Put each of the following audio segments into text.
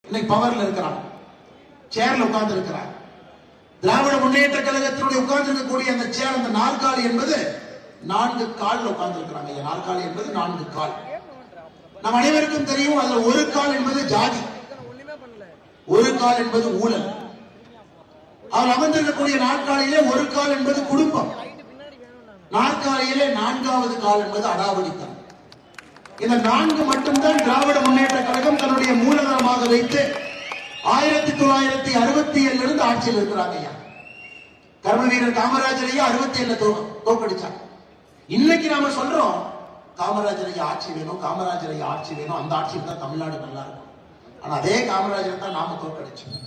இன்னைக்கு பவர்ல இருக்கிறான், சேர்ல உட்கார்ந்து இருக்கிறார். திராவிட முன்னேற்ற கழகத்தினுடைய உட்கார்ந்து இருக்கக்கூடிய அந்த சேர், அந்த நாற்காலி என்பது 4 கால்ல உட்கார்ந்து இருக்கிறாங்க. நாற்காலி என்பது 4 கால். நம் அனைவருக்கும் தெரியும், அதுல ஒரு கால் என்பது ஜாதி, ஒரு கால் என்பது ஊழல். அவர் அமர்ந்திருக்கக்கூடிய நாற்காலியிலே ஒரு கால் என்பது குடும்பம், நாற்காலியிலே 4வது கால் என்பது அடாவடித்தனம். இந்த 4 மட்டும்தான் திராவிட முன்னேற்ற கழகம் தன்னுடைய மூலதனமாக வைத்து 1967 இருந்து ஆட்சியில் இருக்கிறாங்க. கர்ம வீரர் காமராஜரையா 67 தோக்கடிச்சாங்க. இன்னைக்கு நாம சொல்றோம் காமராஜரையா ஆட்சி வேணும், காமராஜரையா ஆட்சி வேணும், அந்த ஆட்சியில் தான் தமிழ்நாடு நல்லா இருக்கும். ஆனா அதே காமராஜர் தான் நாம தோக்கடிச்சோம்.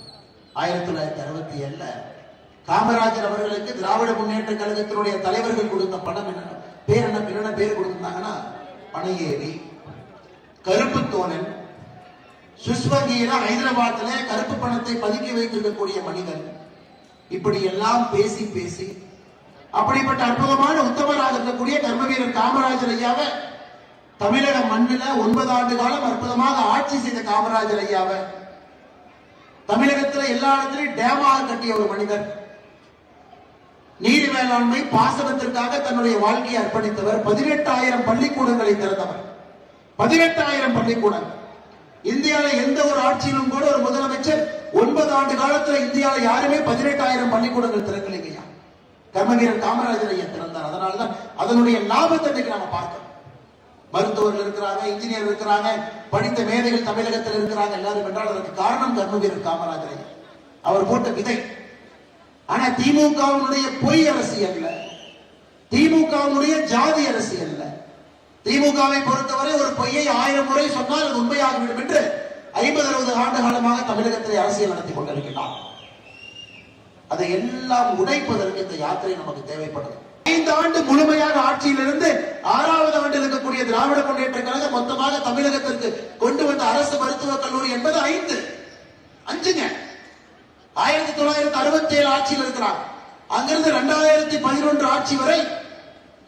1967 காமராஜர் அவர்களுக்கு திராவிட முன்னேற்ற கழகத்தினுடைய தலைவர்கள் கொடுத்த பணம் என்ன பேர், என்ன பேர் கொடுத்திருந்தாங்கன்னா பனையேறி, கருப்பு தோழன், சுவிஸ் வங்கியில ஹைதராபாத்ல கருப்பு பணத்தை பதுக்கி வைத்திருக்கக்கூடிய மனிதன், இப்படி எல்லாம் பேசி பேசி அப்படிப்பட்ட அற்புதமான உத்தமராக இருக்கக்கூடிய கர்ம வீரர் காமராஜர் ஐயாவை தமிழக மண்ணில 9 ஆண்டு காலம் அற்புதமாக ஆட்சி செய்த காமராஜர் ஐயாவை தமிழகத்தில் எல்லா இடத்திலும் டேமாக கட்டிய ஒரு மனிதர், நீர் மேலாண்மை பாசனத்திற்காக தன்னுடைய வாழ்க்கையை அர்ப்பணித்தவர், 18,000 பள்ளிக்கூடங்களை திறந்தவர். 18,000 பள்ளிக்கூடங்கள். இந்தியாவில் எந்த ஒரு ஆட்சியிலும் கூட ஒரு முதலமைச்சர் 9 ஆண்டு காலத்தில் இந்தியாவில் யாருமே 18,000 பள்ளிக்கூடங்கள் திறக்கலைங்க. கர்ம வீரர் காமராஜர் ஐயா திறந்தார். அதனால்தான் அதனுடைய லாபத்தை நாம பார்க்கிறோம். மருத்துவர்கள் இருக்கிறாங்க, இன்ஜினியர் இருக்கிறாங்க, படித்த மேதைகள் தமிழகத்தில் இருக்கிறாங்க எல்லாரும் என்றால் அதற்கு காரணம் கர்ம வீரர் காமராஜர் ஐயா. அவர் போட்ட விதை. ஆனா திமுகவினுடைய பொய் அரசியல்ல, திமுகவினுடைய ஜாதி அரசியல்ல, திமுகவை பொறுத்தவரை ஒரு பொய்யை 1000 முறை சொன்னால் அது உண்மையாகிவிடும் என்று 50-60 ஆண்டு காலமாக தமிழகத்தில் அரசியல் நடத்தி கொண்டிருக்கிறார். அதை எல்லாம் உடைப்பதற்கு இந்த யாத்திரை நமக்கு தேவைப்படுது. 5 ஆண்டு முழுமையாக ஆட்சியிலிருந்து 6வது ஆண்டு இருக்கக்கூடிய திராவிட முன்னேற்ற கழகம் மொத்தமாக தமிழகத்திற்கு கொண்டு வந்த அரசு மருத்துவக் கல்லூரி என்பது 5. 1967 ஆட்சியில் இருக்கிறார். அங்கிருந்து 2011 ஆட்சி வரை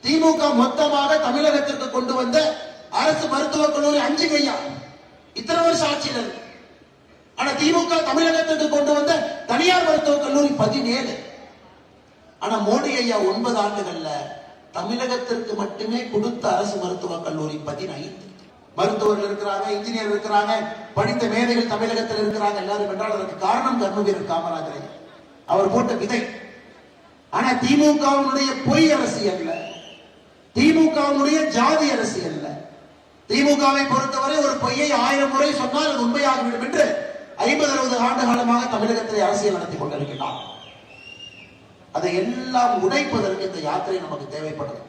திமுக மொத்தமாக தமிழகத்திற்கு கொண்டு வந்த அரசு மருத்துவக் கல்லூரி 5 கையா. இத்தனை வருஷம் ஆட்சியில் இருக்கு. ஆனா திமுக தமிழகத்திற்கு கொண்டு வந்த தனியார் மருத்துவக் கல்லூரி 17. ஆனா மோடி ஐயா 9 ஆண்டுகள்ல தமிழகத்திற்கு மட்டுமே கொடுத்த அரசு மருத்துவக் கல்லூரி 15. மருத்துவர்கள் இருக்கிறாங்க, இன்ஜினியர் இருக்கிறாங்க, படித்த மேதைகள் தமிழகத்தில் இருக்கிறாங்க எல்லாரும் என்றால் அதற்கு காரணம் கர்ம வீரர் காமராஜர் ஐயா. அவர் போட்ட விதை. ஆனா திமுகவினுடைய பொய் அரசியல்ல, திமுகவினுடைய ஜாதி அரசியல்ல, திமுகவை பொறுத்தவரை ஒரு பொய்யை 1000 முறை சொன்னால் அது உண்மையாகிவிடும் என்று 50-60 ஆண்டு காலமாக தமிழகத்தில் அரசியல் நடத்தி கொண்டிருக்கிறார். அதை எல்லாம் உடைப்பதற்கு இந்த யாத்திரை நமக்கு தேவைப்படுது.